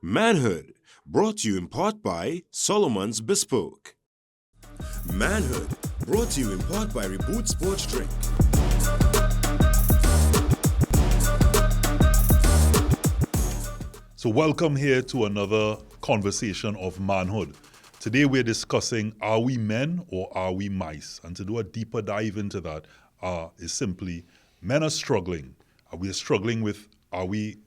Manhood, brought to you in part by Solomon's Bespoke. Manhood, brought to you in part by Reboot Sports Drink. So welcome here to another conversation of manhood. Today we're discussing, are we men or are we mice? And to do a deeper dive into that is simply, men are struggling. We are struggling with, are we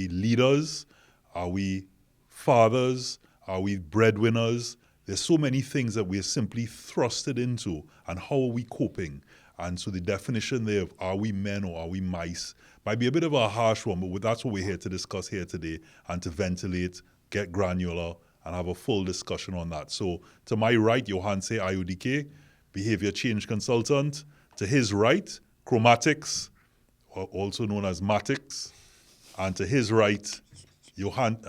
leaders? Are we fathers? Are we breadwinners? There's so many things that we're simply thrusted into, and how are we coping? And so the definition there of are we men or are we mice might be a bit of a harsh one, but that's what we're here to discuss here today and to ventilate, get granular, and have a full discussion on that. So to my right, Johanse IODK, behavior change consultant. To his right, Chromatics, also known as Matix. And to his right, Johan.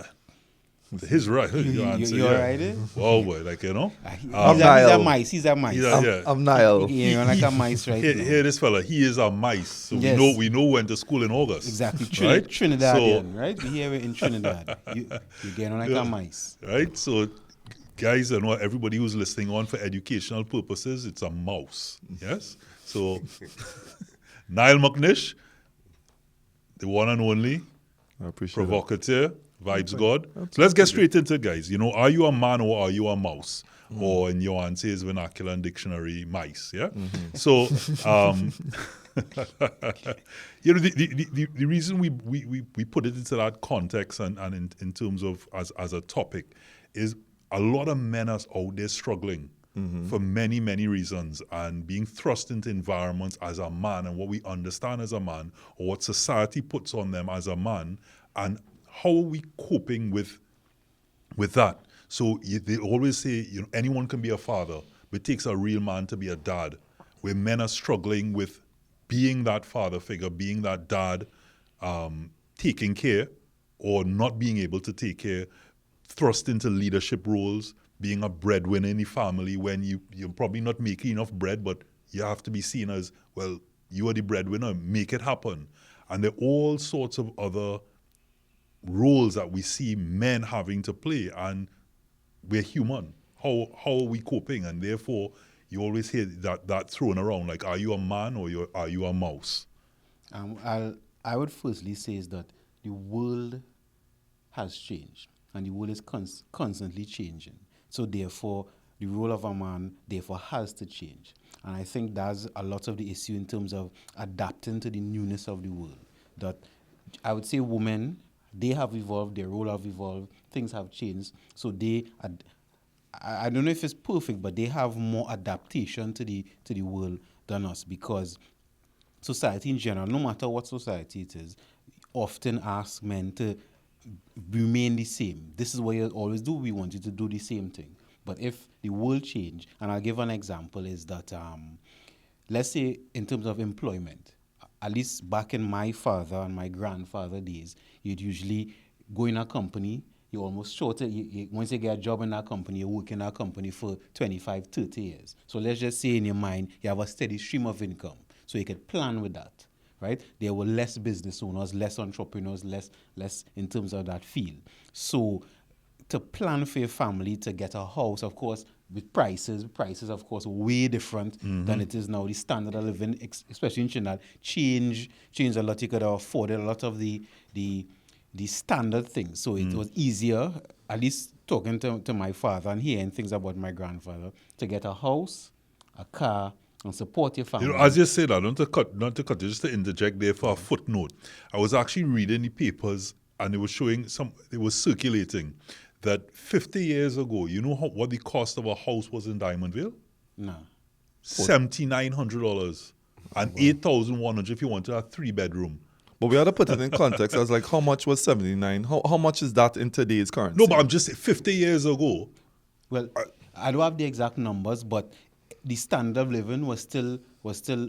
To his right, Johanse. You all right? Well, boy, like, you know. He's a mice. He's a mice. I'm Niall. You're like a mice right now. Here, this fella, he is a mice. So Yes. we know went to school in August. Exactly. Right? Trinidadian, right? We here in Trinidad. You're getting like a mice. Right? So, guys, I know everybody who's listening on for educational purposes, it's a mouse. Yes? So, Niall McNish, the one and only, I appreciate provocateur, vibes God. So let's get straight into it, guys. You know, are you a man or are you a mouse? Or in Johanse's vernacular and dictionary, mice. Yeah. So, you know, the reason we put it into that context and in terms of as a topic is a lot of men are out there struggling for many, many reasons, and being thrust into environments as a man and what we understand as a man or what society puts on them as a man, and how are we coping with that? So they always say, you know, anyone can be a father, but it takes a real man to be a dad, where men are struggling with being that father figure, being that dad, taking care or not being able to take care, thrust into leadership roles, being a breadwinner in the family when you're probably not making enough bread, but you have to be seen as, well, you are the breadwinner, make it happen. And there are all sorts of other roles that we see men having to play, and we're human. How are we coping? And therefore, you always hear that thrown around, like, are you a man or are you a mouse? I would firstly say is that the world has changed, and the world is constantly changing. So therefore, the role of a man therefore has to change. And I think that's a lot of the issue in terms of adapting to the newness of the world. That I would say women, they have evolved, their role have evolved, things have changed. So I don't know if it's perfect, but they have more adaptation to the world than us, because society in general, no matter what society it is, often asks men to remain the same. This is what you always do. We want you to do the same thing. But if the world change, and I'll give an example, is that let's say in terms of employment, at least back in my father and my grandfather days, you'd usually go in a company, you almost shorter, once you get a job in that company, you work in that company for 25, 30 years. So let's just say in your mind, you have a steady stream of income. So you could plan with that, right? There were less business owners, less entrepreneurs, less in terms of that field. So to plan for your family, to get a house, of course, with prices of course way different than it is now. The standard of living, especially in Trinidad, changed a lot. You could have afforded a lot of the standard things. So it was easier, at least talking to my father and hearing things about my grandfather, to get a house, a car, and support your family. You know, as you say that, not to cut, just to interject there for a footnote. I was actually reading the papers, and it was showing it was circulating that 50 years ago, you know what the cost of a house was in Diamondville? No. $7,900 and $8,100 if you wanted a 3-bedroom. But we had to put it in context. I was like, how much was 79? How much is that in today's currency? No, but I'm just saying 50 years ago. Well, I don't have the exact numbers, but the standard of living was still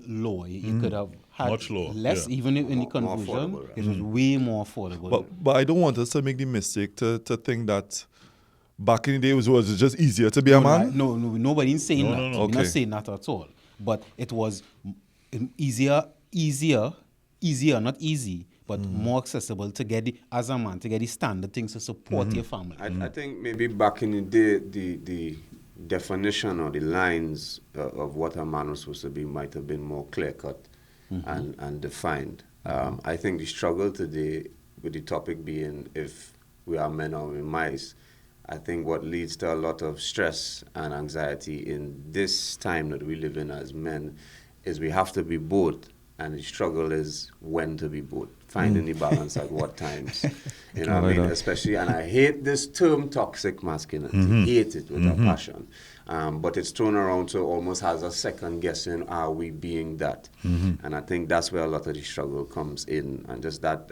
lower. You could have had much lower, less, yeah. even in the conversion. Right? It was way more affordable. But I don't want us to make the mistake to think that back in the day was just easier to be a man. No, nobody's saying that. No. We're not saying that at all. But it was easier, not easy, but more accessible to get as a man, to get the standard things to support your family. I think maybe back in the day, the definition or the lines of what a man was supposed to be might have been more clear-cut and defined. I think the struggle today, with the topic being if we are men or we mice, I think what leads to a lot of stress and anxiety in this time that we live in as men is we have to be both, and the struggle is when to be both, finding the balance at what times. You know what I mean? Especially, and I hate this term toxic masculinity, hate it with a passion. But it's thrown around so almost has a second guessing, are we being that? And I think that's where a lot of the struggle comes in, and just that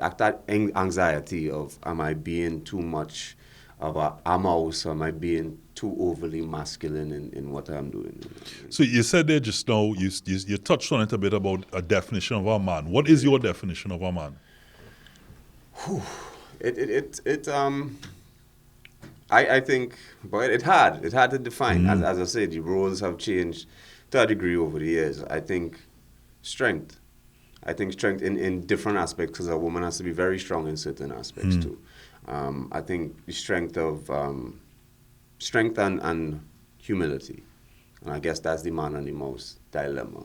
anxiety of, am I being too much of a mouse, or am I being too overly masculine in what I'm doing? So you said there just now, you touched on it a bit about a definition of a man. What is your definition of a man? I think, but it's hard to define. As I said, the roles have changed to a degree over the years. I think strength in different aspects, because a woman has to be very strong in certain aspects too. I think the strength and humility, and I guess that's the man and the mouse dilemma.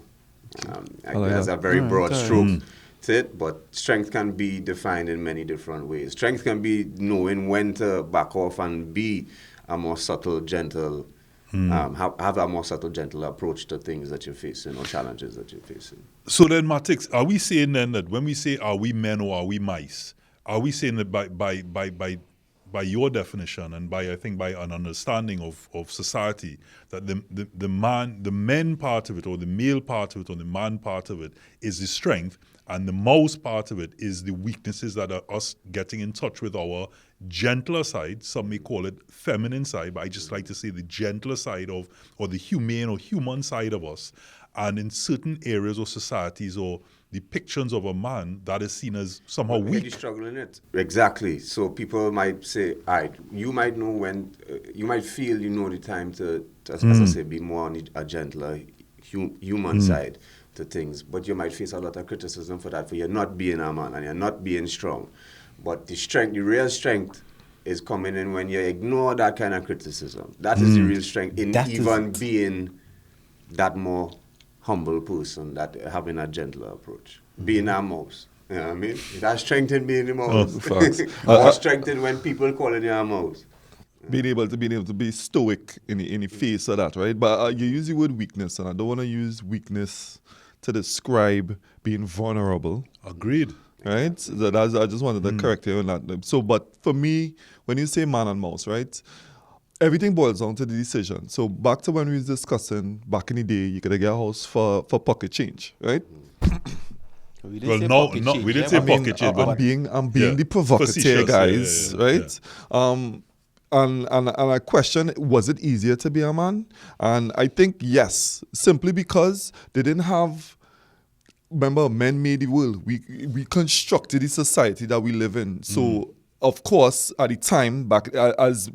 That's a very broad stroke to it, but strength can be defined in many different ways. Strength can be knowing when to back off and be a more subtle, gentle, have a more subtle, gentle approach to things that you're facing or challenges that you're facing. So then, Matix, are we saying then that when we say are we men or are we mice, are we saying that by your definition and by an understanding of society, that the men part of it, or the male part of it, or the man part of it is the strength, and the mouse part of it is the weaknesses that are us getting in touch with our gentler side? Some may call it feminine side, but I just like to say the gentler side of, or the humane or human side of us. And in certain areas of societies or depictions of a man, that is seen as somehow weak. You're struggling it. Exactly. So people might say, all right, you might know when, you might feel you know the time to as I say, be more on a gentler human side to things. But you might face a lot of criticism for that, for you're not being a man and you're not being strong. But the real strength is coming in when you ignore that kind of criticism. That is the real strength in even being that more humble person, that having a gentler approach, being a mouse. You know what I mean? That's strength in being a mouse. More strength in when people calling you a mouse. Being able to be stoic in the face of that, right? But you use the word weakness, and I don't want to use weakness to describe being vulnerable. Agreed. Right? So I just wanted to correct you on that. So, but for me, when you say man and mouse, right? Everything boils down to the decision. So back to when we was discussing, back in the day, you could get a house for pocket change, right? We didn't say pocket change. I'm being the provocateur, guys, right? Yeah. And I question, was it easier to be a man? And I think yes, simply because they didn't have. Remember, men made the world. We constructed the society that we live in. So. Of course, at the time back, as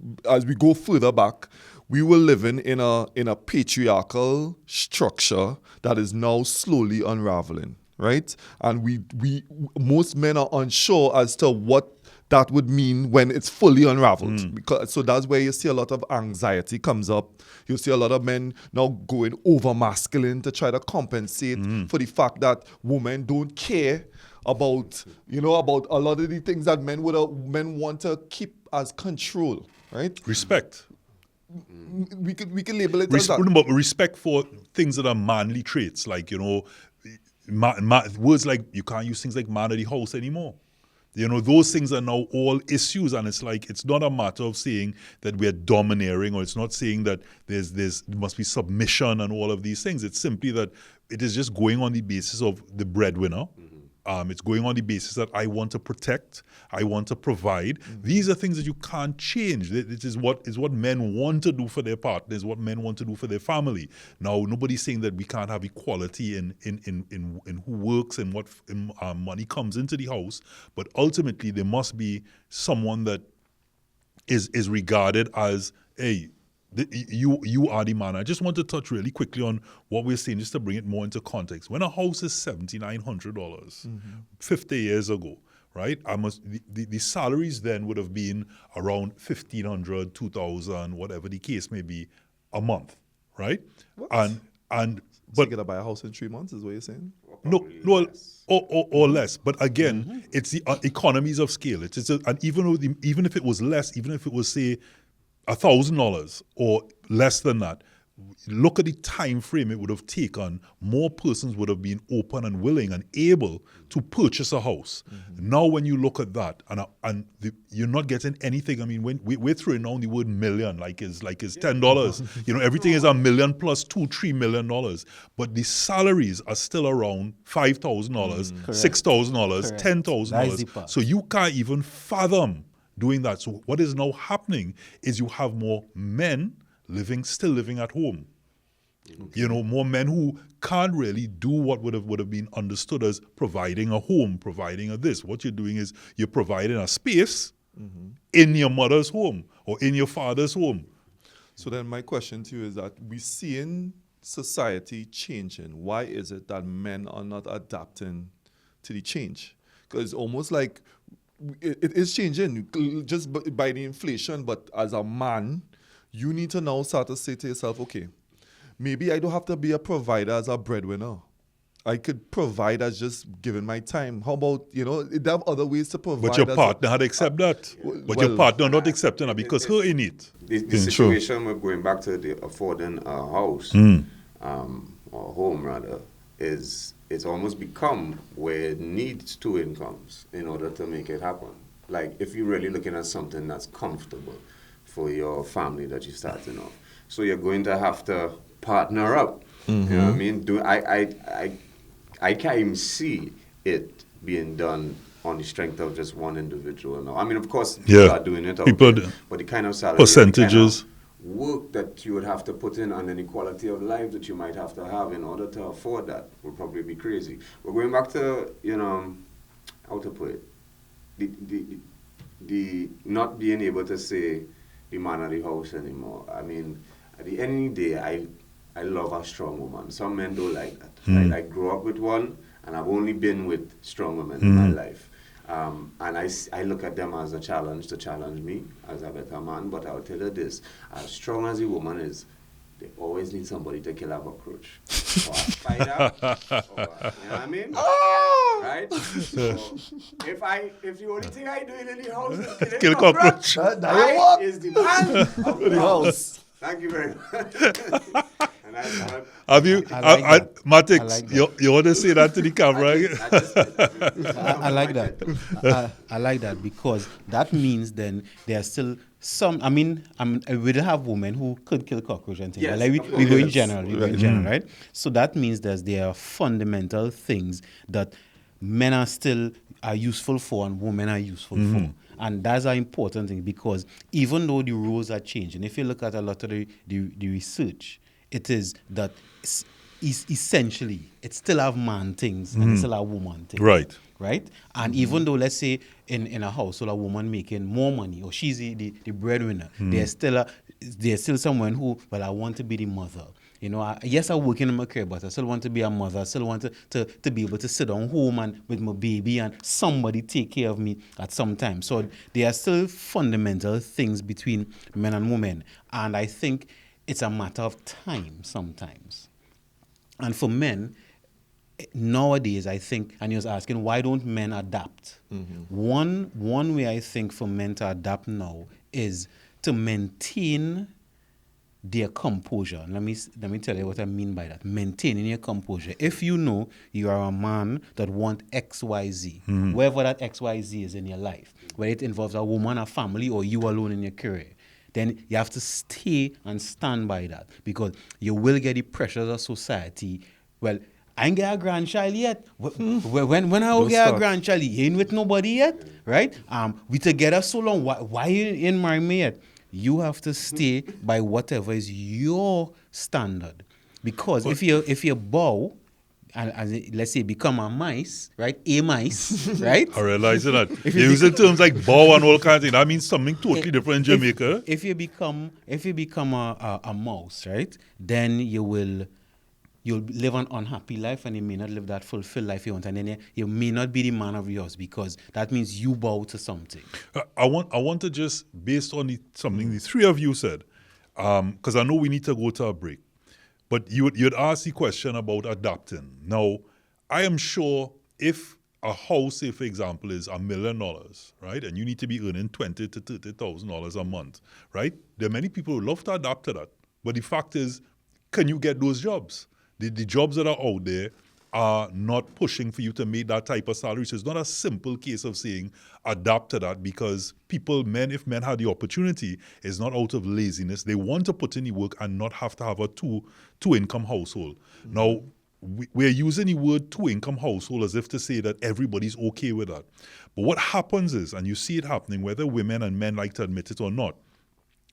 we go further back, we were living in a patriarchal structure that is now slowly unraveling, right? And we most men are unsure as to what that would mean when it's fully unraveled. So that's where you see a lot of anxiety comes up. You see a lot of men now going over masculine to try to compensate for the fact that women don't care about a lot of the things that men want to keep as control, right? Respect. We can label it as that. But respect for things that are manly traits, like, words like, you can't use things like man of the house anymore. Those things are now all issues, and it's like, it's not a matter of saying that we're domineering, or it's not saying that there must be submission and all of these things. It's simply that it is just going on the basis of the breadwinner. It's going on the basis that I want to protect, I want to provide. These are things that you can't change. It is what men want to do for their partners, what men want to do for their family. Now, nobody's saying that we can't have equality in who works and what money comes into the house, but ultimately there must be someone that is regarded as, hey, you are the man. I just want to touch really quickly on what we're saying, just to bring it more into context. When a house is $7,900 50 years ago, right? The salaries then would have been around 1,500, 2,000, whatever the case may be, a month, right? What? And So but you gotta buy a house in 3 months, is what you're saying? no, or less. But again, it's the economies of scale. And even if it was less, even if it was say $1,000 or less than that, look at the time frame it would have taken. More persons would have been open and willing and able to purchase a house. Now, when you look at that, you're not getting anything. I mean, when we're throwing down the word million like it's $10. Everything is $1 million plus $2-3 million. But the salaries are still around $5,000, $6,000, That is the $10,000. part. So you can't even fathom doing that. So what is now happening is you have more men still living at home. More men who can't really do what would have been understood as providing a home, providing a this. What you're doing is you're providing a space in your mother's home or in your father's home. So then my question to you is that we seeing society changing. Why is it that men are not adapting to the change? Because it's almost like it is changing just by the inflation, but as a man, you need to now start to say to yourself, okay, maybe I don't have to be a provider as a breadwinner. I could provide as just giving my time. How about, there are other ways to provide. But your partner had accept that. But your partner not accepting that because her in it. The situation we're going back to the affording a house, or home rather, it's almost become where it needs two incomes in order to make it happen. Like if you're really looking at something that's comfortable for your family that you're starting off. So you're going to have to partner up. You know what I mean? I can't even see it being done on the strength of just one individual now. I mean, of course, people are doing it out there, but the kind of salary, percentages, the kind of work that you would have to put in and the quality of life that you might have to have in order to afford that would probably be crazy. We're going back to, how to put it, the not being able to say the man of the house anymore. I mean, at the end of the day, I love a strong woman. Some men don't like that. Right? I grew up with one, and I've only been with strong women in my life. And I look at them as a challenge to challenge me as a better man. But I'll tell you this, as strong as a woman is, they always need somebody to kill a cockroach. Or a spider. You know what I mean? Right? So if the only thing I do in the house is kill cockroach, I is the man of the house. Thank you very much. Have you, Matix, you want to say that to the camera? I like that. I like that because that means then there are still some. I mean, we don't have women who could kill cockroach and things. Yes, like we go in general, right? So that means there are fundamental things that men are still useful for and women are useful for. And that's an important thing because even though the rules are changing, if you look at a lot of the research, it is that essentially it still have man things and it still have woman things. Right? And even though, let's say, in a household, a woman making more money or she's the breadwinner, there's still someone who, I want to be the mother. Yes, I work in my career, but I still want to be a mother. I still want to be able to sit down home and with my baby and somebody take care of me at some time. So there are still fundamental things between men and women. And I think it's a matter of time sometimes. And for men, nowadays, I think, and you was asking, why don't men adapt? One way I think for men to adapt now is to maintain their composure. Let me tell you what I mean by that. Maintaining your composure. If you know you are a man that want XYZ, wherever that XYZ is in your life, whether it involves a woman, a family, or you alone in your career, then you have to stay and stand by that because you will get the pressures of society. Well, I ain't get a grandchild yet. When I will get a grandchild, you ain't with nobody yet, right? We together so long. Why you ain't married me yet? You have to stay by whatever is your standard, because if you bow and let's say become a mice, right? A mice, right? I realize that. You're using terms like bow and all kinds of things. That means something totally different in Jamaica. If you become a mouse, right? Then you will you'll live an unhappy life and you may not live that fulfilled life you want. And then you may not be the man of yours because that means you bow to something. I want to just, based on something the three of you said, because I know we need to go to a break, but you'd ask the question about adapting. Now, I am sure if a house, say for example, is $1 million, right, and you need to be earning $20,000 to $30,000 a month, right? There are many people who love to adapt to that, but the fact is, can you get those jobs? The jobs that are out there are not pushing for you to make that type of salary. So it's not a simple case of saying adapt to that, because if men had the opportunity, it's not out of laziness. They want to put in the work and not have to have a two-income household. Mm-hmm. Now, we're using the word two-income household as if to say that everybody's okay with that. But what happens is, and you see it happening, whether women and men like to admit it or not,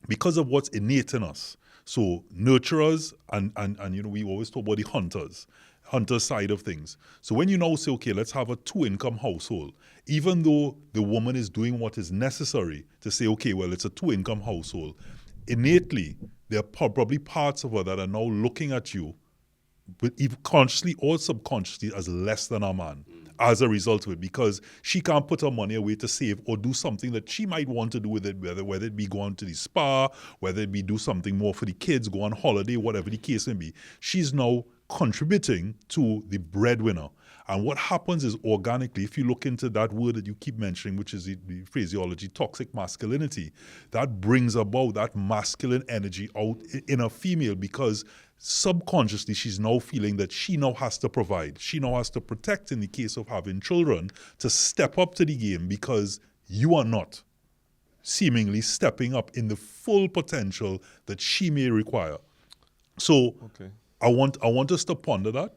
because of what's innate in us. So nurturers and we always talk about the hunter side of things. So when you now say, okay, let's have a two-income household, even though the woman is doing what is necessary to say, okay, well, it's a two-income household, innately, there are probably parts of her that are now looking at you, but either consciously or subconsciously, as less than a man as a result of it, because she can't put her money away to save or do something that she might want to do with it, whether it be going to the spa, whether it be do something more for the kids, go on holiday, whatever the case may be. She's now contributing to the breadwinner. And what happens is, organically, if you look into that word that you keep mentioning, which is the phraseology, toxic masculinity, that brings about that masculine energy out in a female, because subconsciously she's now feeling that she now has to provide. She now has to protect in the case of having children, to step up to the game, because you are not seemingly stepping up in the full potential that she may require. So I want us to ponder that.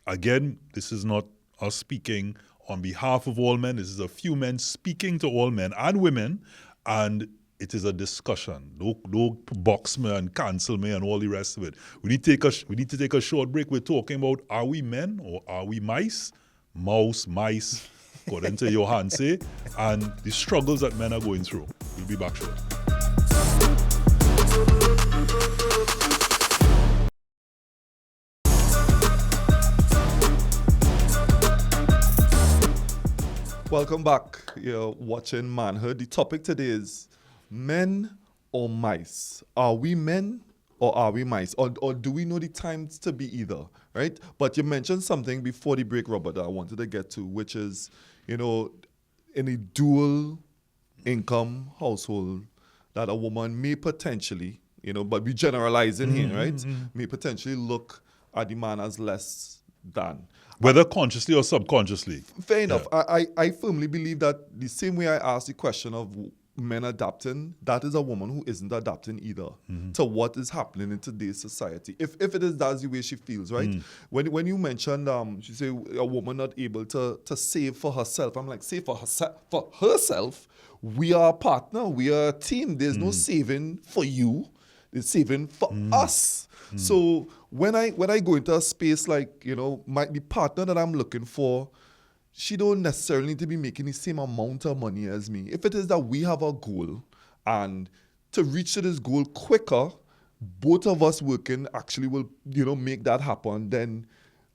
Again, this is not us speaking on behalf of all men. This is a few men speaking to all men and women, and it is a discussion. Don't box me and cancel me and all the rest of it. We need to take a short break. We're talking about, are we men or are we mice? Mice, according to Johan say, and the struggles that men are going through. We'll be back shortly. Welcome back. You're watching Manhood. The topic today is men or mice. Are we men or are we mice? Or do we know the times to be either, right? But you mentioned something before the break, Robert, that I wanted to get to, which is, in a dual income household, that a woman may potentially, but we generalizing here, right? May potentially look at the man as less than. Whether consciously or subconsciously. Fair enough. I firmly believe that the same way I asked the question of men adapting, that is a woman who isn't adapting either to what is happening in today's society. If it is, that's the way she feels, right? When you mentioned, she said a woman not able to save for herself. I'm like, save for herself? We are a partner. We are a team. There's no saving for you. It's saving for us. So when I go into a space like, the partner that I'm looking for, she don't necessarily need to be making the same amount of money as me. If it is that we have a goal, and to reach to this goal quicker, both of us working actually will, make that happen, then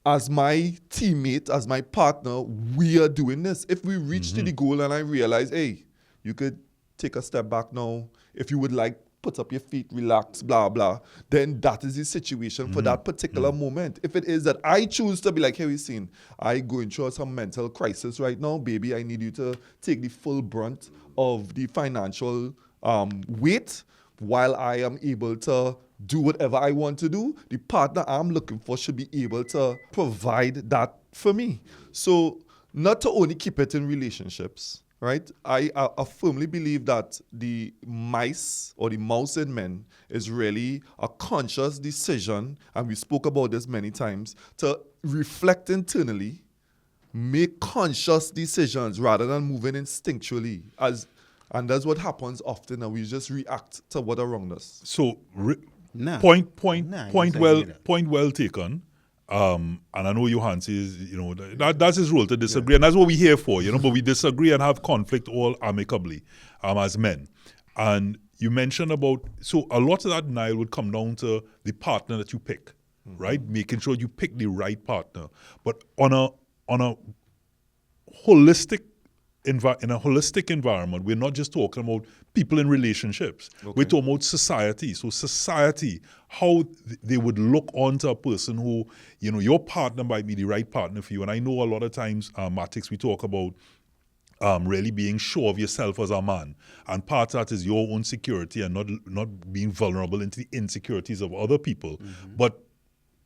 as my teammate, as my partner, we are doing this. If we reach to the goal and I realize, hey, you could take a step back now, if you would like, put up your feet, relax, blah, blah, then that is the situation for that particular moment. If it is that I choose to be like, hey, we've seen, I going through some mental crisis right now, baby, I need you to take the full brunt of the financial weight while I am able to do whatever I want to do, the partner I'm looking for should be able to provide that for me. So not to only keep it in relationships, right? I firmly believe that the mice or the mouse in men is really a conscious decision, and we spoke about this many times, to reflect internally, make conscious decisions rather than moving instinctually. And that's what happens often, and we just react to what around us. So, point well taken. And I know Johan says, that's his role to disagree, and that's what we're here for, but we disagree and have conflict all amicably as men. And you mentioned about, so a lot of that denial would come down to the partner that you pick. right? Making sure you pick the right partner. But on a holistic in a holistic environment, we're not just talking about people in relationships. We're talking about society. So society, how they would look onto a person who, your partner might be the right partner for you. And I know a lot of times, Matix, we talk about really being sure of yourself as a man. And part of that is your own security and not being vulnerable into the insecurities of other people. But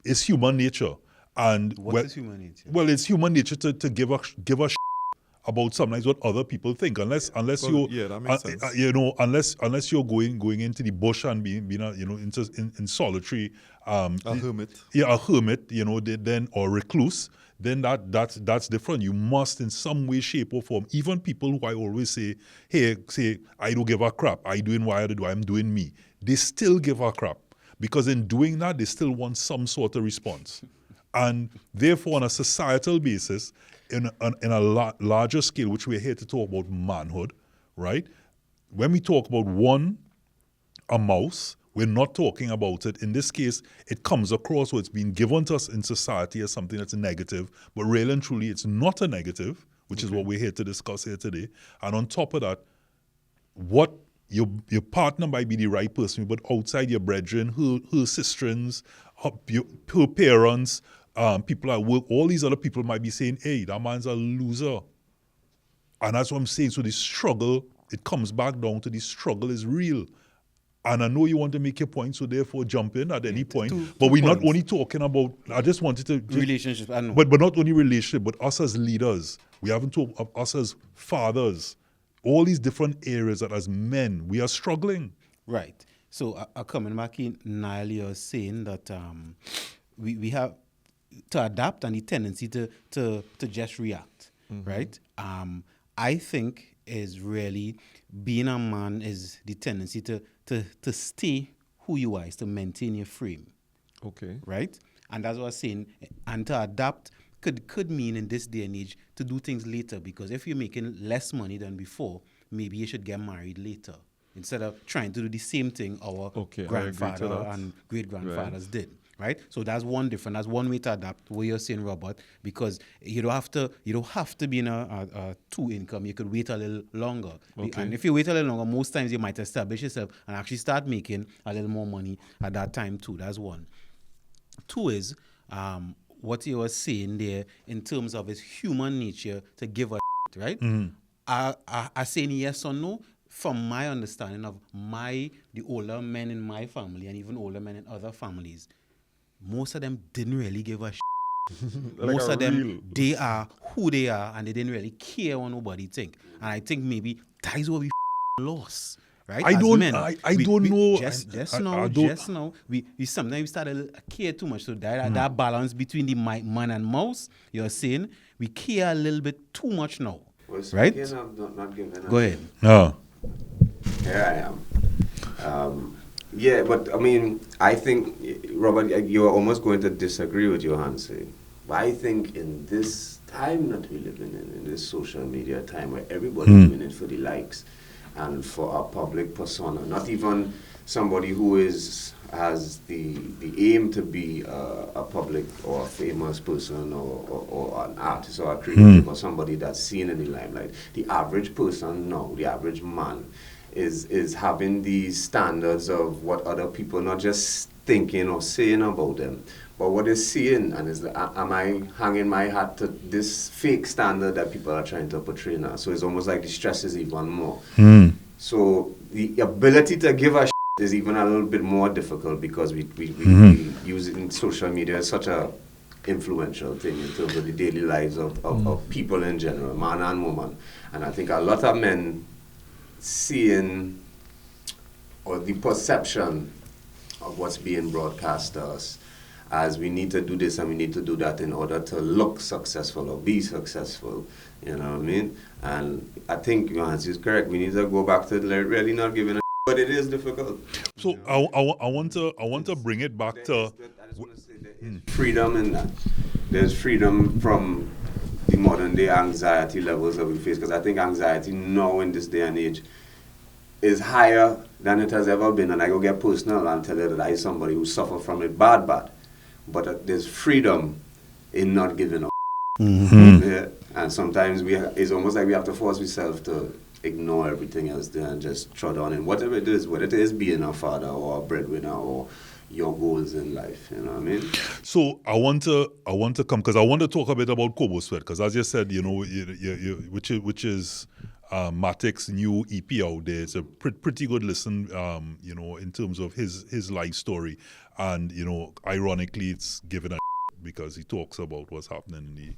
it's human nature. And What is human nature? Well, it's human nature to give a about sometimes what other people think, unless you that makes sense. unless you're going into the bush and being in solitary A hermit. a hermit, then or recluse, then that's different. You must in some way, shape or form. Even people who I always say I don't give a crap, I doing what I do, I'm doing me, they still give a crap, because in doing that they still want some sort of response. And therefore, on a societal basis, in a larger scale, which we're here to talk about manhood, right? When we talk about a mouse, we're not talking about it. In this case, it comes across, or it's been given to us in society as something that's a negative, but really and truly, it's not a negative, which is what we're here to discuss here today. And on top of that, what your partner might be the right person, but outside your brethren, her sisterins, her parents, people at work, all these other people might be saying, hey, that man's a loser. And that's what I'm saying. So the struggle, it comes back down to the struggle is real. And I know you want to make your point, so therefore jump in at any point. But we're not only talking about, I just wanted to... Relationships, I know. But not only relationship, but us as leaders. We haven't talked of us as fathers. All these different areas that as men, we are struggling. Right. So coming back in, Niall, you're saying that we have to adapt and the tendency to just react, right? I think is really being a man is the tendency to stay who you are, is to maintain your frame. Okay. Right? And that's what I was saying. And to adapt could mean in this day and age to do things later, because if you're making less money than before, maybe you should get married later instead of trying to do the same thing our grandfather and great-grandfathers did. Right? So that's one different. That's one way to adapt what you're saying, Robert, because you don't have to be in a two income. You could wait a little longer. Okay. And if you wait a little longer, most times you might establish yourself and actually start making a little more money at that time too. That's one. Two is what you were saying there in terms of its human nature to give a shit, right? I saying yes or no. From my understanding of the older men in my family and even older men in other families, most of them didn't really give a shit. Most of them, they are who they are, and they didn't really care what nobody think. And I think maybe that is what we lost, right? I As don't men, know. Just now, we sometimes start to care too much. So that balance between the man and mouse, you're saying, we care a little bit too much now, Well, right? Not giving Go ahead. No. Here I am. Yeah, but I mean, I think, Robert, you're almost going to disagree with Johansi. But I think in this time that we live in this social media time where everybody's doing it for the likes and for a public persona, not even somebody who has the aim to be a public or a famous person or an artist or a creative or somebody that's seen in the limelight. The average person now, the average man, is having these standards of what other people not just thinking or saying about them, but what they're seeing, and is am I hanging my hat to this fake standard that people are trying to portray now? So it's almost like the stress is even more. So the ability to give a is even a little bit more difficult because we use it in social media as such a influential thing in terms of the daily lives of people in general, man and woman. And I think a lot of men seeing or the perception of what's being broadcast to us as we need to do this and we need to do that in order to look successful or be successful, you know what I mean? And I think Johannes is correct. We need to go back to really not giving a but it is difficult. So I want to bring it back to. I just want to say there is freedom in that. There's freedom from the modern day anxiety levels that we face, because I think anxiety now in this day and age is higher than it has ever been. And I go get personal and tell you that I somebody who suffer from it bad. but there's freedom in not giving up. Yeah? And sometimes it's almost like we have to force ourselves to ignore everything else there and just trot on in whatever it is being a father or a breadwinner or your goals in life, you know what I mean? So I want to come, because I want to talk a bit about Kobo Sweat, because as you said, you know, which is Matic's new EP out there. It's a pretty good listen, you know, in terms of his life story, and you know, ironically, it's given a because he talks about what's happening in the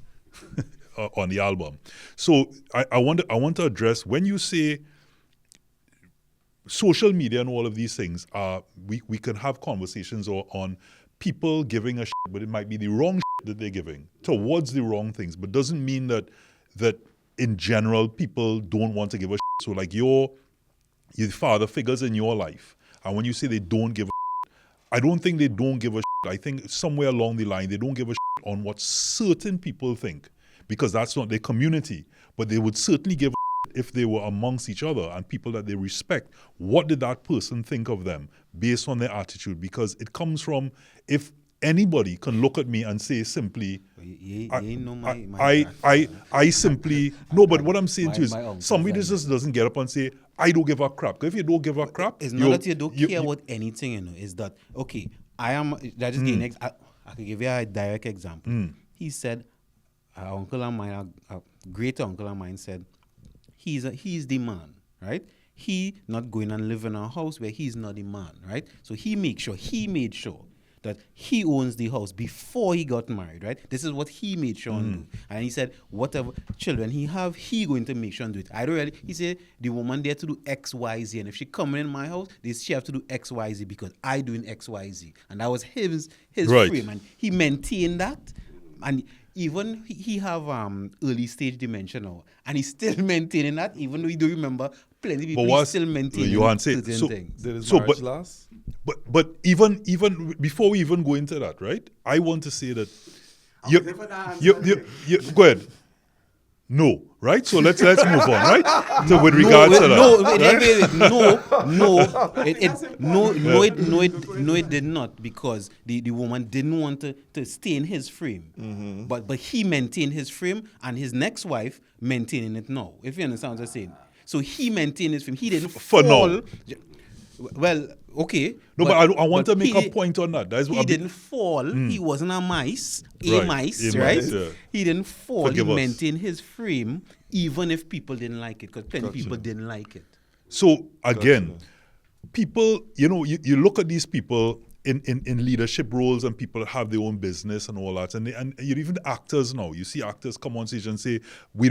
on the album. So I want to address, when you say social media and all of these things, we can have conversations on people giving a shit, but it might be the wrong shit that they're giving towards the wrong things, but doesn't mean that in general people don't want to give a shit. So like your father figures in your life, and when you say they don't give a shit, I don't think they don't give a shit. I think somewhere along the line they don't give a shit on what certain people think, because that's not their community, but they would certainly give a shit if they were amongst each other and people that they respect. What did that person think of them based on their attitude? Because it comes from, if anybody can look at me and say simply, I simply, no, but what I'm saying to you is, somebody just doesn't get up and say, I don't give a crap. 'Cause if you don't give a crap, it's not that you don't care about anything, you know. It's that, okay, that is the I can give you a direct example. He said, our uncle of mine, a great uncle of mine said, he's the man, right? He not going and live in a house where he's not the man, right? So he made sure that he owns the house before he got married, right? This is what he made sure and do. And he said, whatever children he have, he going to make sure and do it. He said, the woman there to do X, Y, Z. And if she coming in my house, she have to do X, Y, Z because I doing X, Y, Z. And that was his right. frame. And he maintained that. And even he have early stage dementia now. And he's still maintaining that, even though you do remember plenty of people still maintaining certain things. Did his marriage last? But even before we even go into that, right? I want to say that you go ahead. No, right? So let's move on, right? So with regards to that, it did not, because the woman didn't want to stay in his frame, but he maintained his frame, and his next wife maintaining it now. If you understand what I'm saying. So he maintained his frame. He didn't fall. Now. Well, okay. No, but I want to make a point on that. That's what he didn't fall. He wasn't a mice, right? Yeah. He didn't fall. Forgive he us. maintained his frame, even if people didn't like it, because plenty of people didn't like it. So again, people, you know, you look at these people in leadership roles, and people have their own business and all that, and you even actors now. You see actors come on stage and say, I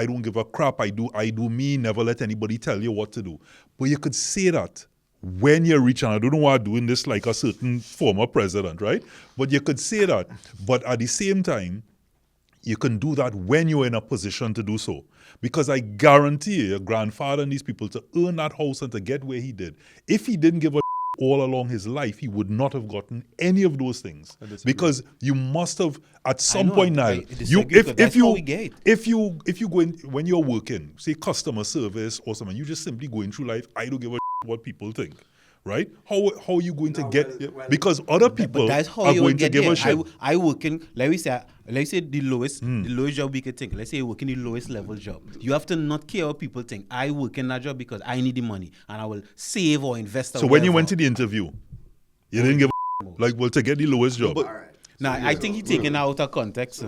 don't give a crap. I do me. Never let anybody tell you what to do. But you could say that when you're rich, and I don't know why I'm doing this like a certain former president, right? But you could say that. But at the same time, you can do that when you're in a position to do so. Because I guarantee your grandfather and these people, to earn that house and to get where he did, if he didn't give a all along his life, he would not have gotten any of those things. Because you must have, at some point now, if you go in, when you're working, say customer service or something, you just simply going through life, I don't give a what people think, right? How are you going to get, because other people are going to give a shit. I work in, let me say the lowest job we could think. Let's say you work in the lowest level job. You have to not care what people think. I work in that job because I need the money, and I will save or invest. So when you went to the interview, you didn't give a like, well, to get the lowest job. Now, I think he's taken out of context.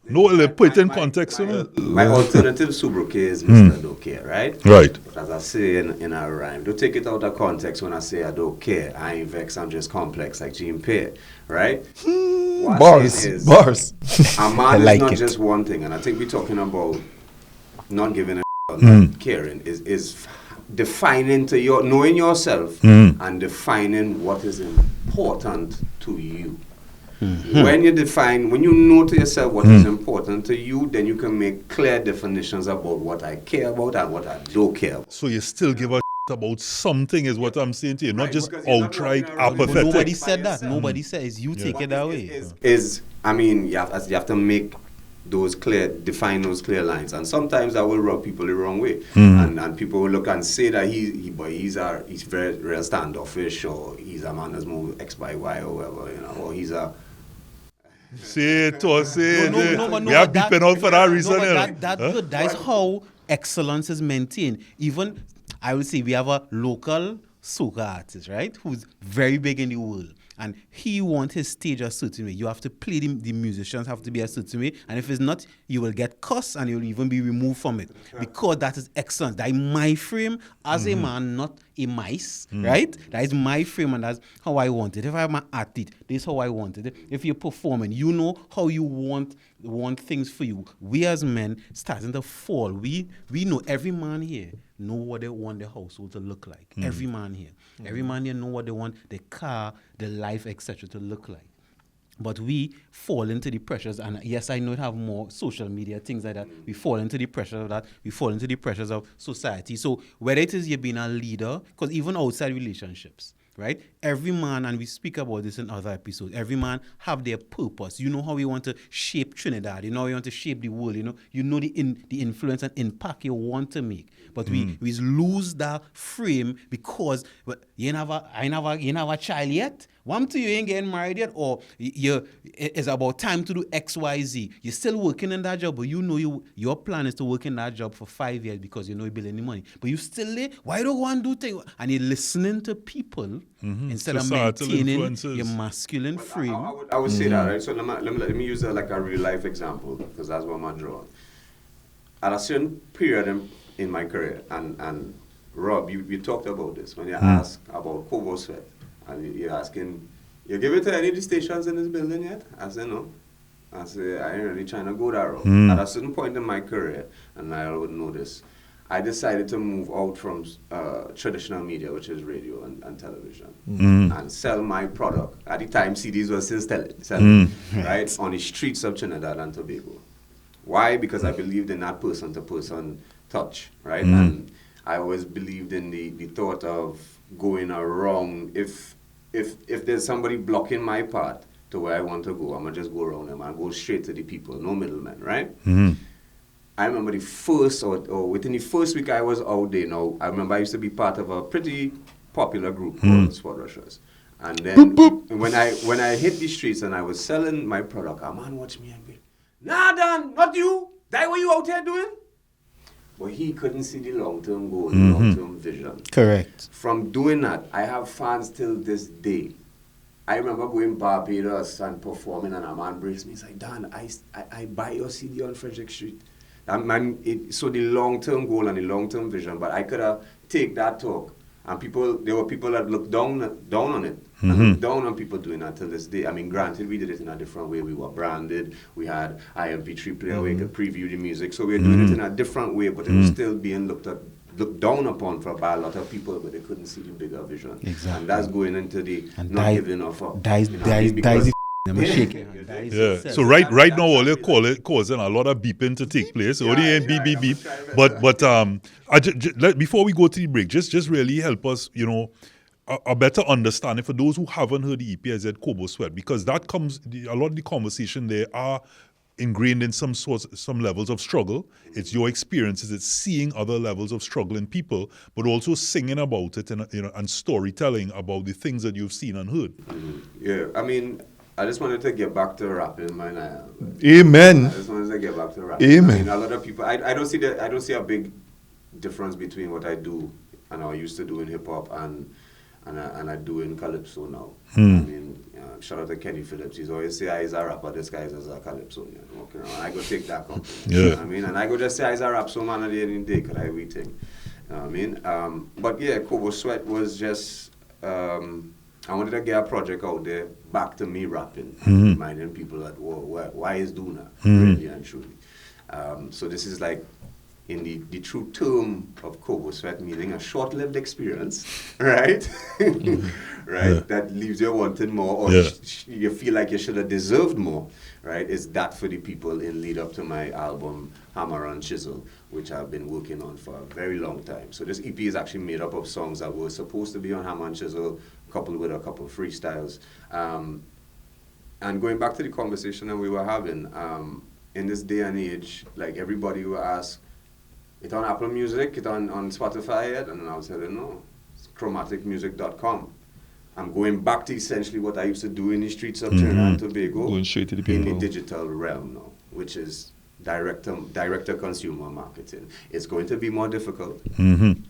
No, put it in context. My alternative sobriquet is Mr. Don't Care, right? Right. But as I say in a rhyme, don't take it out of context when I say I don't care. I ain't vexed, I'm just complex, like Gene Pear, right? Bars. A man is not just one thing, and I think we're talking about not giving a not caring is defining to your, knowing yourself and defining what is important to you. When you know to yourself what is important to you, then you can make clear definitions about what I care about and what I don't care about. So you still give a about something, is what I'm saying to you, not just outright But apathetic. nobody said that. Nobody said it's you take it that way. You have to make those define those clear lines, and sometimes that will rub people the wrong way, and people will look and say that he's very real standoffish, or he's a man that's moved X by Y or whatever, or he's a Say it, or say it. but We are but that- beeping out for that reason. but you know. that's good. That's how excellence is maintained. Even, I would say, we have a local soca artist, right, who's very big in the world. And he wants his stage a certain way. You have to play, the musicians have to be a certain way. And if it's not, you will get cussed and you'll even be removed from it. Because that is excellence. That is my frame as a man, not a mice, right? That is my frame and that's how I want it. If I'm an athlete, this is how I want it. If you're performing, you know how you want things for you. We as men starting to fall. We know, every man here know what they want their household to look like. Every man here. Every man here know what they want the car, the life, etc. to look like. But we fall into the pressures, and yes, I know it have more social media, things like that. We fall into the pressures of that. We fall into the pressures of society. So whether it is you being a leader, because even outside relationships, right? Every man, and we speak about this in other episodes, every man have their purpose. You know how we want to shape Trinidad. You know how you want to shape the world. You know the influence and impact you want to make. But we lose that frame because you ain't have a child yet. One to you ain't getting married yet, or it's about time to do X, Y, Z. You're still working in that job, but you know your plan is to work in that job for 5 years because you know you're building the money. But you still there. Why don't go and do things? And you're listening to people instead of Societal maintaining influences. your masculine frame. I would say that, right? So let me use like a real life example because that's what I'm drawing. At a certain period in my career, and Rob, you talked about this when you asked about Kobo Sweat, and you're asking, you give it to any of the stations in this building yet? I said no. I said I ain't really trying to go that route. At a certain point in my career, and I would know this, I decided to move out from traditional media, which is radio and television, and sell my product. At the time, CDs were still selling, right, on the streets of Trinidad and Tobago. Why? Because I believed in that person-to-person touch, right? And I always believed in the thought of going around. If there's somebody blocking my path to where I want to go, I'm going to just go around them and go straight to the people, no middlemen, right? I remember the first, or within the first week I was out there, I remember I used to be part of a pretty popular group called Sport Rushers. And then when I hit the streets and I was selling my product, a man watched me and go, "Nah, Dan, not you. That what you out here doing?" But he couldn't see the long-term goal, the long-term vision. Correct. From doing that, I have fans till this day. I remember going Barbados and performing, and a man braced me. He's like, "Dan, I buy your CD on Frederick Street." So the long-term goal and the long-term vision, but I could have take that talk. And there were people that looked down on it, and looked down on people doing that till this day. I mean, granted, we did it in a different way. We were branded. We had IMP3 player where you could preview the music. So we were doing it in a different way, but it was still being looked down upon by a lot of people, but they couldn't see the bigger vision. Exactly. And that's going into the And not giving up. So right now, all you're causing a lot of beeping to take place. Only ain't beep beep. But before we go to the break, just really help us, a better understanding for those who haven't heard the EPIZ Kobo Sweat, because that comes a lot of the conversation there are ingrained in some levels of struggle. It's your experiences. It's seeing other levels of struggle in people, but also singing about it and storytelling about the things that you've seen and heard. Yeah, I mean, I just wanted to get back to rapping, man. Amen. I just wanted to get back to rapping. Amen. I mean, a lot of people, I don't see a big difference between what I do and I used to do in hip hop and I do in calypso now. I mean, shout out to Kenny Phillips. He's always say he's a rapper. This guy is a calypso. Walking around. I go take that compliment. Yeah. I mean, and I go just say he's a rap so man at the end of the day because I everything. You know what I mean? But yeah, Kobo Sweat was just. I wanted to get a project out there back to me rapping, reminding people that, why is Duna, really and truly. So this is like, in the true term of Kobo Sweat, meaning a short-lived experience, right? Right? Yeah. That leaves you wanting more, or you feel like you should have deserved more, right? Is that for the people in lead up to my album, Hammer and Chisel, which I've been working on for a very long time. So this EP is actually made up of songs that were supposed to be on Hammer and Chisel, coupled with a couple of freestyles. And going back to the conversation that we were having, in this day and age, like everybody will ask, it on Apple Music, it on Spotify yet? And I would say, no, it's chromaticmusic.com. I'm going back to essentially what I used to do in the streets of Trinidad and Tobago. Going straight to the in people. the digital realm now, which is direct consumer marketing. It's going to be more difficult,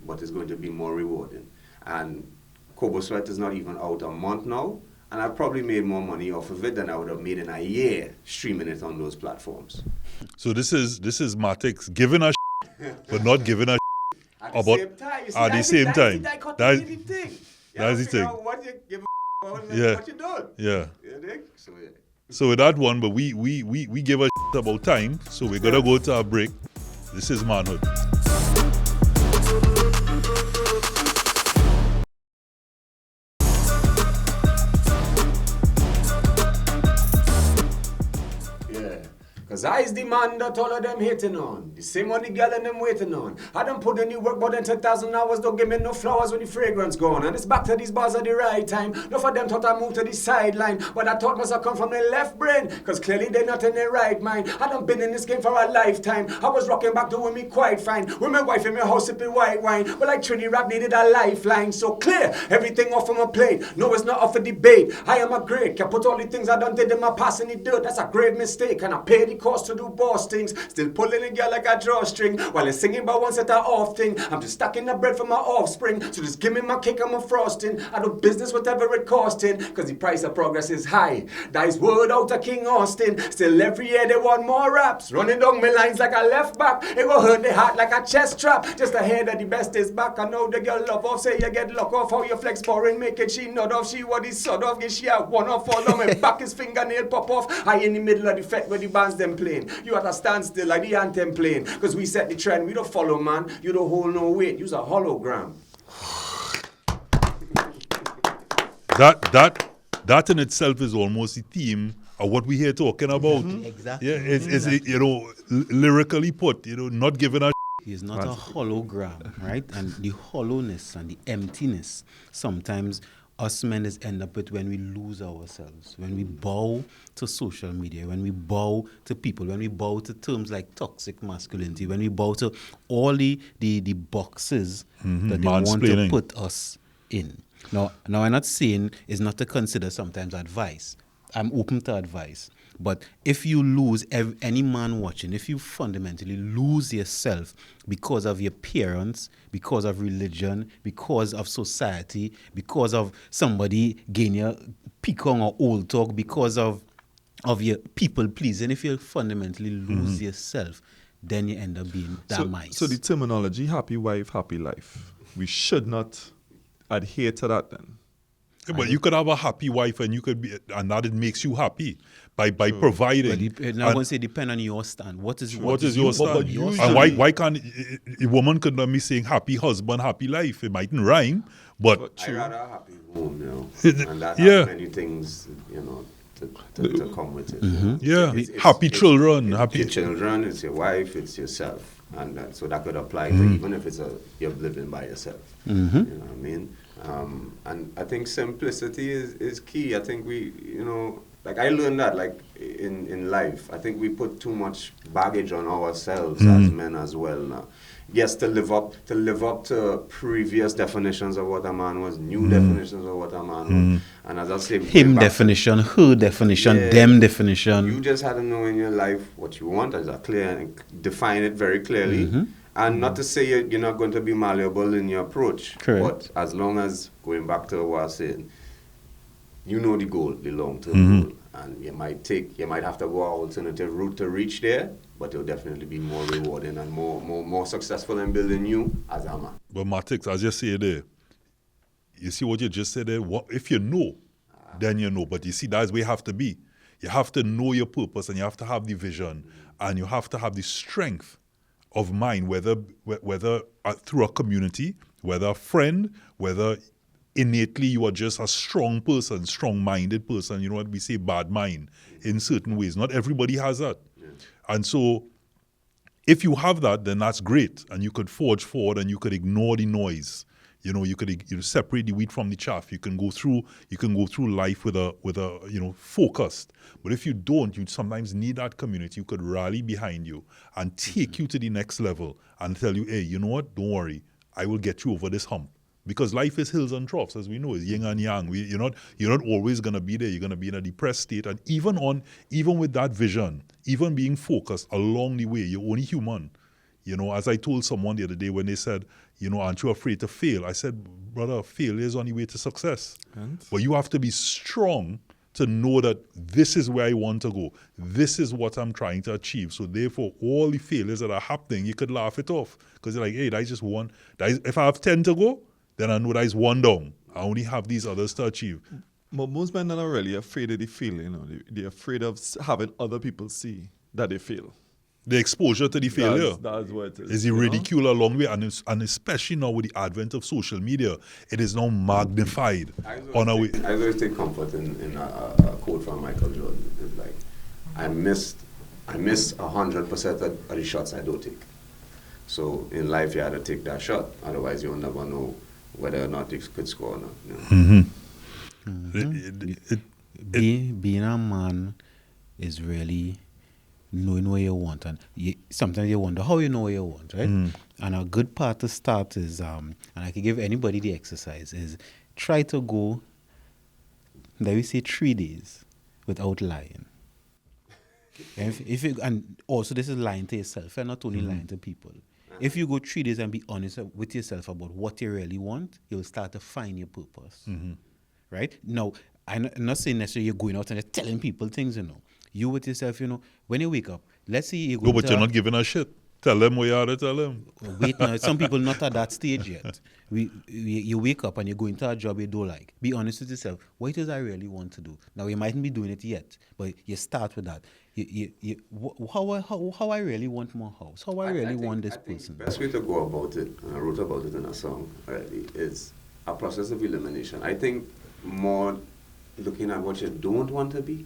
but it's going to be more rewarding. And Kobo Sweat is not even out a month now, and I've probably made more money off of it than I would have made in a year streaming it on those platforms. So this is Matix giving a but not giving a At the about same time, you see, at the that's same that's time. the dichotomy That's- of the thing. You that's have the to figure thing. out what you give a about and Yeah. what you don't. yeah. You dig? So yeah. So with that one, but we give a about time, so we're gonna go to a break. This is Manhood. Yeah. Cause I is the man that all of them hating on. The same one the girl and them waiting on. I done put in the work more than 10,000 hours, don't give me no flowers when the fragrance gone. And it's back to these bars at the right time. No for them thought I moved to the sideline. But I thought must have come from the left brain. Cause clearly they not in their right mind. I done been in this game for a lifetime. I was rocking back doing me quite fine. With my wife in my house sipping white wine. But like Trini Rap needed a lifeline. So clear, everything off of my plate. No, it's not off for debate. I am a great. Can put all the things I done did in my past in the dirt. That's a grave mistake. And I pay the cost to do boss things. Still pulling a girl like a drawstring. While they're singing about one set of off thing. I'm just stacking the bread for my offspring. So just give me my cake and my frosting. I do business whatever it costing. Cause the price of progress is high. That is word out of King Austin. Still every year they want more raps. Running down my lines like a left back. It go hurt the heart like a chest trap. Just to hear that the best is back. I know the girl love off. Say you get luck off. How you flex boring. Make it she nod off. She what is sort of. Get she out one off. Fall down my back. His fingernail pop off. I in the middle of the fete where the bands them playing. You at a standstill like the anthem playing. Cause we set the trend. We don't follow man. You don't hold no weight. Use a hologram. That in itself is almost the theme of what we're here talking about. Exactly. Yeah, it's lyrically put, not giving a He is not a hologram, right? And the hollowness and the emptiness sometimes us men is end up with when we lose ourselves, when we bow to social media, when we bow to people, when we bow to terms like toxic masculinity, when we bow to all the boxes that they want to Mansplaining. put us in. Now I'm not saying is not to consider sometimes advice. I'm open to advice. But if you lose any man watching, if you fundamentally lose yourself because of your parents, because of religion, because of society, because of somebody getting your peacock or old talk, because of your people pleasing, if you fundamentally lose yourself, then you end up being that mice. So the terminology, happy wife, happy life, we should not adhere to that then. Yeah, but you could have a happy wife and you could be, and that it makes you happy by providing. But now I'm going to say depend on your stand. What is your stand? but usually- And why can't a woman could not be saying happy husband, happy life? It mightn't rhyme, but I rather a happy home, and that Yeah. has many things, to come with it. yeah, It's- happy it's- children, it's happy your children, it's your wife, it's yourself, and so that could apply to even if you're living by yourself. You know what I mean? And I think simplicity is key. I think like I learned that like in life. I think we put too much baggage on ourselves as men as well now. Yes, to live up to previous definitions of what a man was, new definitions of what a man was. And as I say, him going back to- definition, her definition, Yeah. them definition. you just had to know in your life what you want as a clear and define it very clearly. And not to say you're not going to be malleable in your approach. Correct. But as long as, going back to what I was saying, you know the goal, the long-term goal. And you might have to go an alternative route to reach there, but it'll definitely be more rewarding and more successful in building you as a man. But Matix, as you say there, you see what you just said there? If you know, then you know. But you see, that's where you have to be. You have to know your purpose and you have to have the vision and you have to have the strength of mind, whether through a community, whether a friend, whether innately you are just a strong person, strong-minded person. You know what we say, bad mind in certain ways. Not everybody has that. Yeah. And so if you have that, then that's great. And you could forge forward and you could ignore the noise. You could separate the wheat from the chaff. You can go through life with a focused. But if you don't, you sometimes need that community who could rally behind you and take you to the next level and tell you, hey, you know what? Don't worry. I will get you over this hump. Because life is hills and troughs, as we know, it's yin and yang. You're not always gonna be there. You're gonna be in a depressed state, and even with that vision, even being focused along the way, you're only human. As I told someone the other day when they said, aren't you afraid to fail? I said, brother, failure is on the way to success. But you have to be strong to know that this is where I want to go. This is what I'm trying to achieve. So therefore, all the failures that are happening, you could laugh it off. Because you're like, hey, that's just one. If I have 10 to go, then I know that is one down. I only have these others to achieve. But most men are not really afraid of the feeling. They're afraid of having other people see that they fail. The exposure to the failure that's what it is. Is the ridicule along the way, and especially now with the advent of social media, it is now magnified on our way. I always take comfort in a quote from Michael Jordan. It's like, I miss 100% of the shots I don't take. So in life, you had to take that shot. Otherwise, you'll never know whether or not you could score or not. Being a man is really knowing what you want, and sometimes you wonder how you know what you want, right? And a good part to start is, and I can give anybody the exercise, is try to go, let me say 3 days without lying. And also this is lying to yourself, and not only lying to people. If you go 3 days and be honest with yourself about what you really want, you'll start to find your purpose, right? Now, I'm not saying necessarily you're going out and just telling people things, You with yourself, when you wake up, let's say you go. No, but you're not giving a shit. Tell them what you are to tell them. Wait, now, some people not at that stage yet. You wake up and you go into a job you don't like. Be honest with yourself. What is I really want to do? Now, you mightn't be doing it yet, but you start with that. How I really want my house? How I really want this person? The best way to go about it, and I wrote about it in a song, really, is a process of elimination. I think more looking at what you don't want to be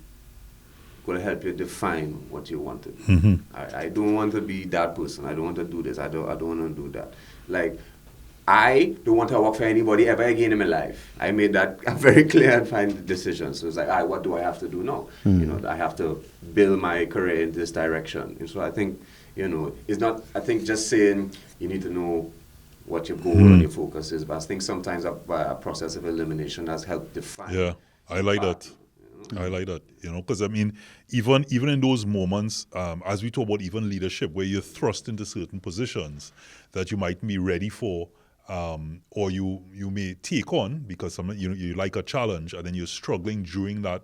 will help you define what you want to be. I don't want to be that person. I don't want to do this. I don't want to do that. Like, I don't want to work for anybody ever again in my life. I made that a very clear and fine decision. So it's like, what do I have to do now? I have to build my career in this direction. And so I think, it's not, I think just saying you need to know what your goal and your focus is, but I think sometimes a process of elimination has helped define. Yeah, I like that. I like that, because even in those moments, as we talk about even leadership, where you're thrust into certain positions that you might be ready for, or you may take on because you like a challenge, and then you're struggling during that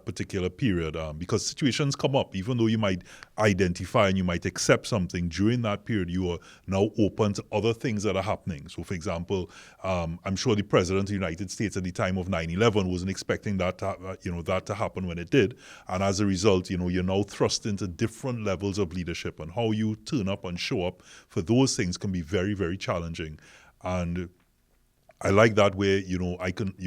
particular period, because situations come up. Even though you might identify and you might accept something, during that period you are now open to other things that are happening. So for example, I'm sure the President of the United States at the time of 9/11 wasn't expecting that to happen when it did, and as a result, you're now thrust into different levels of leadership, and how you turn up and show up for those things can be very, very challenging. And I like that where, you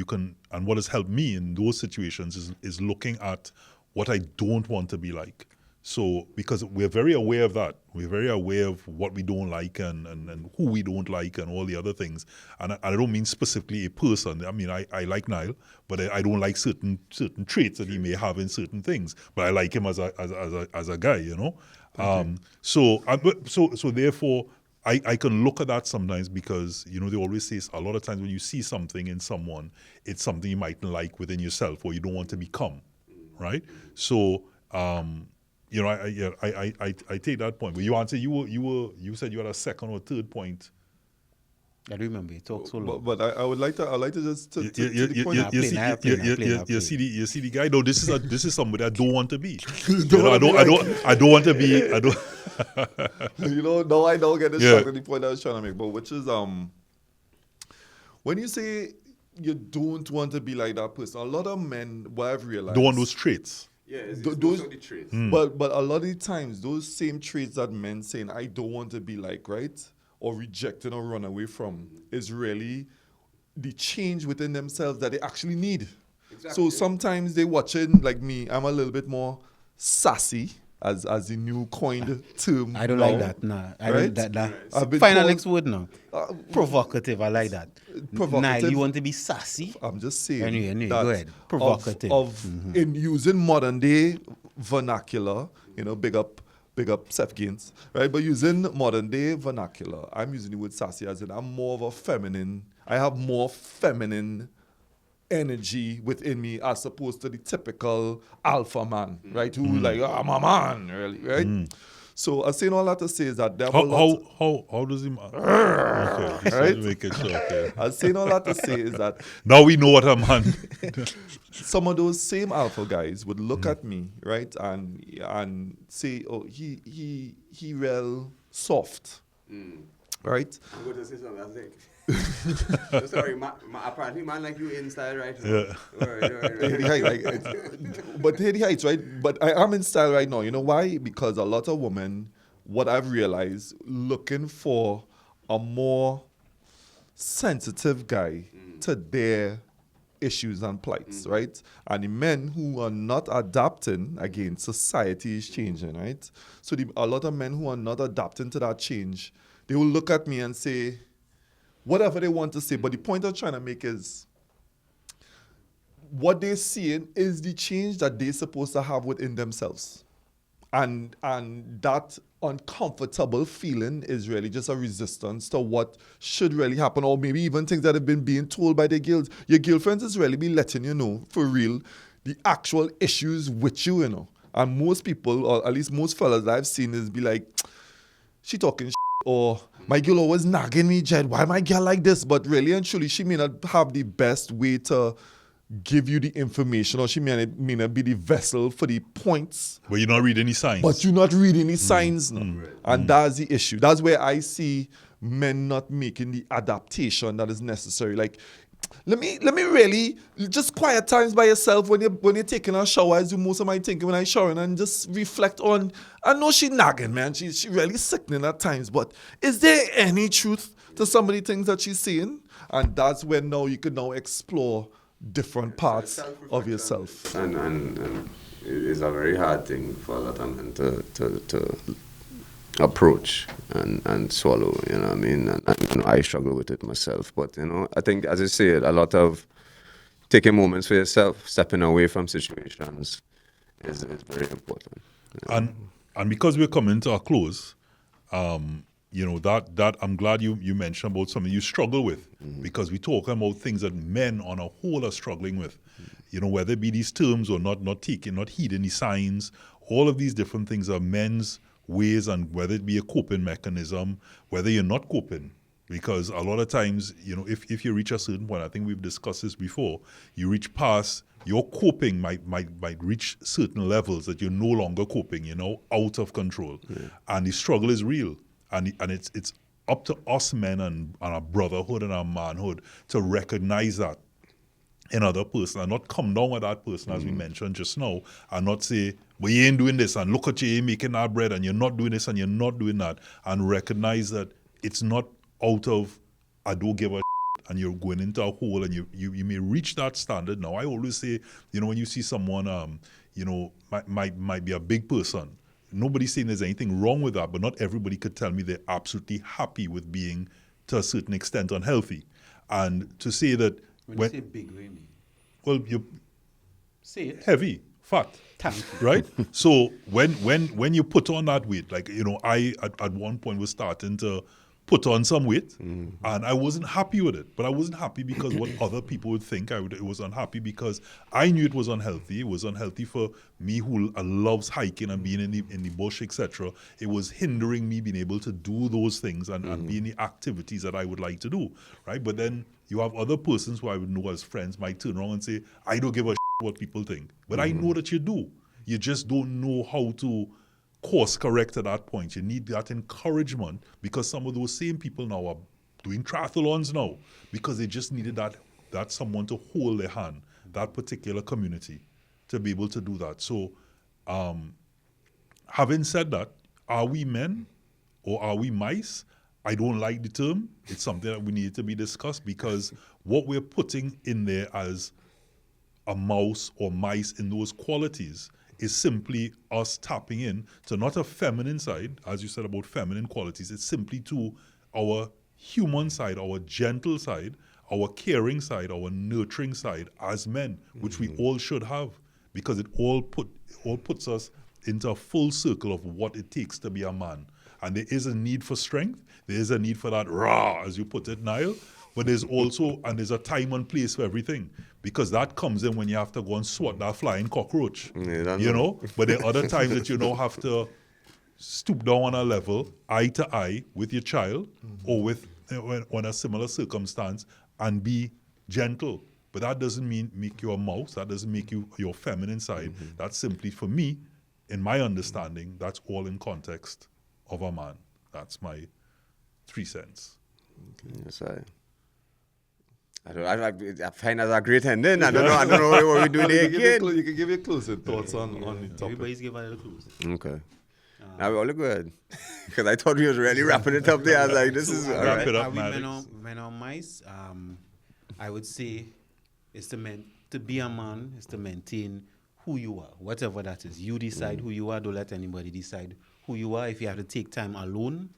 can, and what has helped me in those situations is looking at what I don't want to be like. So, because we're very aware of that. We're very aware of what we don't like and who we don't like and all the other things. And I don't mean specifically a person. I like Niall, but I don't like certain traits that he may have in certain things. But I like him as a guy, So therefore, I can look at that sometimes because, they always say a lot of times when you see something in someone, it's something you mightn't like within yourself or you don't want to become, right? So, I take that point. But you answer, you said you had a second or third point. I remember you talked so long. But I would like to just to the point. You see the guy. No, this is somebody I don't want to be. I don't want to be. I don't. No, I don't get the point I was trying to make. But which is when you say you don't want to be like that person, a lot of men, what I've realized, don't want those traits. Yeah, it's those the traits. But a lot of the times, those same traits that men saying I don't want to be like, right, or rejecting or run away from, is really the change within themselves that they actually need. Exactly. So sometimes they watching, like me, I'm a little bit more sassy, as the new coined term. I don't like that. Nah, I right? don't that. Final next word now. Provocative. I like that. Provocative. Nah, you want to be sassy? I'm just saying. Anyway, go ahead. Provocative. In using modern day vernacular, big up Seth Gaines, right? But using modern day vernacular, I'm using the word sassy as in I'm more of a feminine. I have more feminine energy within me as opposed to the typical alpha man, right? Who like, I'm a man, really, right? So I'm saying all that to say is that there are lots. How does he? Okay, just Right? to make it short. Okay. I'm saying all that to say is that Now we know what a man. some of those same alpha guys would look at me, right, and say, "Oh, he real soft," right? I'm going to say something, I think. So sorry, apparently man like you in style right now. Yeah. Haiti Heights, but Haiti Heights, right? But I am in style right now. You know why? Because a lot of women, what I've realized, looking for a more sensitive guy to their issues and plights, right? And the men who are not adapting, again, society is changing, right? So a lot of men who are not adapting to that change, they will look at me and say whatever they want to say. But the point I'm trying to make is what they're seeing is the change that they're supposed to have within themselves. And that uncomfortable feeling is really just a resistance to what should really happen, or maybe even things that have been being told by their girls. Your girlfriends is really be letting you know, for real, the actual issues with you, you know. And most people, or at least most fellas I've seen, is be like, she talking shit, or my girl always nagging me, Jed, why my girl like this? But really and truly, she may not have the best way to give you the information, or she may not be the vessel for the points. But you're not reading any signs. But you're not reading the signs. No. And that's the issue. That's where I see men not making the adaptation that is necessary. Like, let me really just quiet times by yourself when you're taking a shower. I do most of my thinking when I'm showering, and just reflect on, I know she nagging, man. She really sickening at times, but is there any truth to some of the things that she's saying? And that's when now you can now explore different parts of yourself. And it's a very hard thing for a lot of men to approach and swallow, you know what I mean? And I struggle with it myself. But, you know, I think, as I said, a lot of taking moments for yourself, stepping away from situations is very important. You know? And because we're coming to a close, you know, that I'm glad you mentioned about something you struggle with, because we're talking about things that men on a whole are struggling with. You know, whether it be these terms or not heeding the signs, all of these different things are men's ways, and whether it be a coping mechanism, whether you're not coping. Because a lot of times, you know, if you reach a certain point, I think we've discussed this before, you reach past, your coping might reach certain levels that you're no longer coping, you know, out of control. Yeah. And the struggle is real. And it's up to us men and our brotherhood and our manhood to recognize that in other person and not come down with that person, as we mentioned just now, and not say, well, you ain't doing this, and look at you ain't making that bread, and you're not doing this, and you're not doing that, and recognize that it's not out of, I don't give a shit, and you're going into a hole, and you may reach that standard. Now, I always say, you know, when you see someone, you know, might be a big person, nobody's saying there's anything wrong with that, but not everybody could tell me they're absolutely happy with being, to a certain extent, unhealthy. And to say that... When you say big, really? Well, you're say it. Heavy, fat, right? So when you put on that weight, like, you know, I at one point was starting to put on some weight, and I wasn't happy with it. But I wasn't happy because what other people would think. I was unhappy because I knew it was unhealthy. It was unhealthy for me who loves hiking and being in the bush, etc. It was hindering me being able to do those things and be in the activities that I would like to do, right? But then you have other persons who I would know as friends might turn around and say, I don't give a shit what people think. But I know that you do. You just don't know how to course correct at that point. You need that encouragement, because some of those same people now are doing triathlons now because they just needed that someone to hold their hand, that particular community, to be able to do that. So having said that, are we men or are we mice? I don't like the term. It's something that we need to be discussed, because what we're putting in there as a mouse or mice in those qualities is simply us tapping in to not a feminine side, as you said about feminine qualities. It's simply to our human side, our gentle side, our caring side, our nurturing side as men, which we all should have, because it all puts us into a full circle of what it takes to be a man. And there is a need for strength. There is a need for that raw, as you put it, Niall. But there's also, and there's a time and place for everything, because that comes in when you have to go and swat that flying cockroach, you know? But there are other times that you now have to stoop down on a level, eye to eye with your child, or with on a similar circumstance, and be gentle. But that doesn't mean make you a mouse. That doesn't make you your feminine side. That's simply, for me, in my understanding, that's all in context of a man. That's my 3 cents. Yes, I find that a great ending. I don't know what we're doing there again. You can give your closing thoughts on the topic. Everybody's giving a clues. Okay. Now we all good. Because I thought we was really wrapping it up there. I was like, this is all Wrap right. it up, Are we Maddox. men or mice? I would say it's to be a man is to maintain who you are, whatever that is. You decide who you are. Don't let anybody decide who you are. If you have to take time alone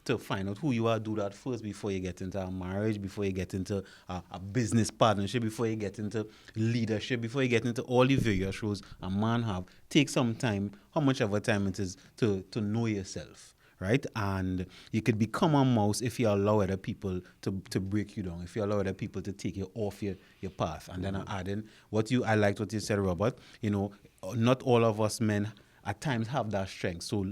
to find out who you are, do that first before you get into a marriage, before you get into a business partnership, before you get into leadership, before you get into all the various roles a man have. Take some time, how much of a time it is, to know yourself, right? And you could become a mouse if you allow other people to break you down, if you allow other people to take you off your path. And then I add in I liked what you said, Robert. You know, not all of us men at times have that strength. So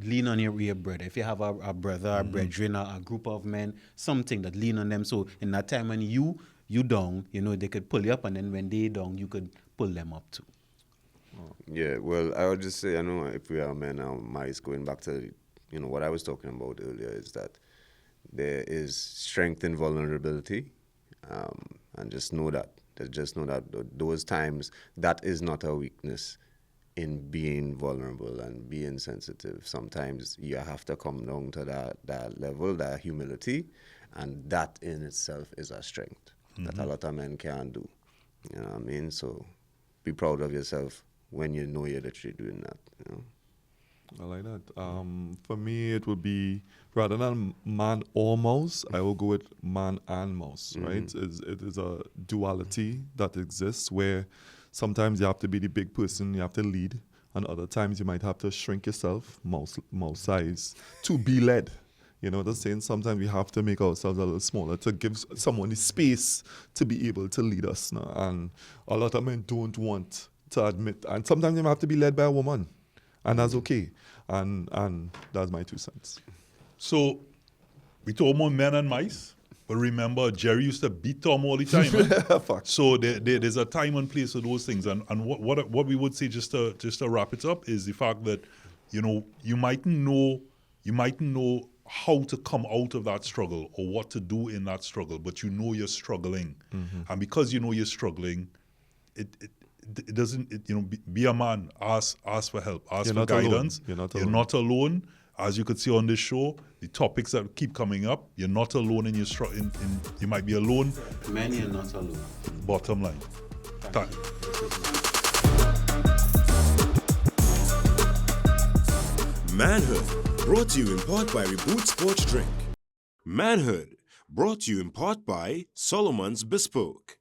lean on your brother. If you have a brother, a brethren, a group of men, something that lean on them. So in that time when you down, you know, they could pull you up, and then when they down, you could pull them up too. Yeah, well, I would just say, I know if we are men now, mice, going back to, you know, what I was talking about earlier, is that there is strength in vulnerability, and just know that. Just know that those times, that is not a weakness in being vulnerable and being sensitive. Sometimes you have to come down to that level, that humility, and that in itself is a strength that a lot of men can't do. You know what I mean? So be proud of yourself when you know you're literally doing that. You know? I like that. For me, it would be, rather than man or mouse, I will go with man and mouse, right? It is a duality that exists where sometimes you have to be the big person, you have to lead, and other times you might have to shrink yourself, mouse size, to be led. You know what I'm saying? Sometimes we have to make ourselves a little smaller to give someone the space to be able to lead us. No? And a lot of men don't want to admit, and sometimes you have to be led by a woman, and that's okay. And that's my 2 cents. So we talk about men and mice, but remember, Jerry used to beat Tom all the time. Right? So there's a time and place for those things. And what we would say, just to wrap it up, is the fact that, you know, you mightn't know how to come out of that struggle or what to do in that struggle, but you know you're struggling. And because you know you're struggling, it doesn't, be a man, ask for help, ask for guidance. You're not alone. As you could see on this show, the topics that keep coming up, you're not alone in your struggle. You might be alone. Men, you're not alone. Bottom line. Thank you. Manhood, brought to you in part by Reboot Sports Drink. Manhood, brought to you in part by Solomon's Bespoke.